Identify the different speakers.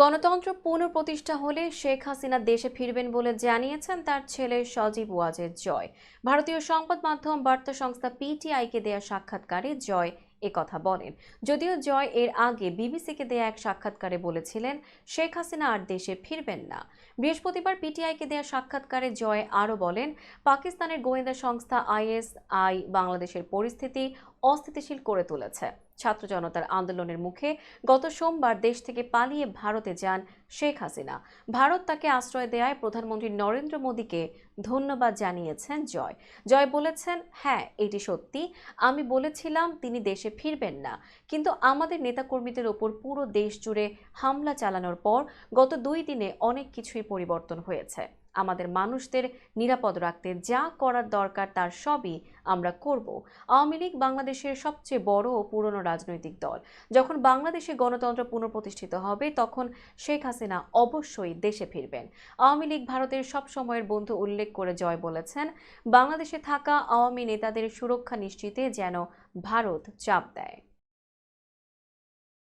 Speaker 1: গণতন্ত্র পুনঃপ্রতিষ্ঠা হলে শেখ হাসিনা দেশে ফিরবেন বলে জানিয়েছেন তার ছেলে সজীব ওয়াজেদ জয়। ভারতীয় সংবাদ মাধ্যম বার্তা সংস্থা পিটিআইকে দেয়া সাক্ষাৎকারে জয় কথা বলেন। যদিও জয় এর আগে বিবিসিকে দেয়া এক সাক্ষাৎকারে বলেছিলেন শেখ হাসিনা আর দেশে ফিরবেন না। বৃহস্পতিবার পিটিআইকে দেয়া সাক্ষাৎকারে জয় আরও বলেন, পাকিস্তানের গোয়েন্দা সংস্থা আইএসআই বাংলাদেশের পরিস্থিতি অস্থিতিশীল করে তুলেছে। ছাত্র জনতার আন্দোলনের মুখে গত সোমবার দেশ থেকে পালিয়ে ভারতে যান শেখ হাসিনা। ভারত তাকে আশ্রয় দেয়ায় প্রধানমন্ত্রী নরেন্দ্র মোদীকে ধন্যবাদ জানিয়েছেন জয়। জয় বলেছেন, হ্যাঁ, এটি সত্যি। আমি বলেছিলাম তিনি দেশে ফিরবেন না, কিন্তু আমাদের নেতাকর্মীদের ওপর পুরো দেশ জুড়ে হামলা চালানোর পর গত 2 দিনে অনেক কিছুই পরিবর্তন হয়েছে। আমাদের মানুষদের নিরাপদ রাখতে যা করার দরকার তার সবই আমরা করব। আওয়ামী লীগ বাংলাদেশের সবচেয়ে বড় ও পুরনো রাজনৈতিক দল। যখন বাংলাদেশে গণতন্ত্র পুনঃপ্রতিষ্ঠিত হবে তখন শেখ হাসিনা অবশ্যই দেশে ফিরবেন। আওয়ামী লীগ ভারতের সব সময়ের বন্ধু উল্লেখ করে জয় বলেছেন, বাংলাদেশে থাকা আওয়ামী নেতাদের সুরক্ষা নিশ্চিতে যেন ভারত চাপ দেয়।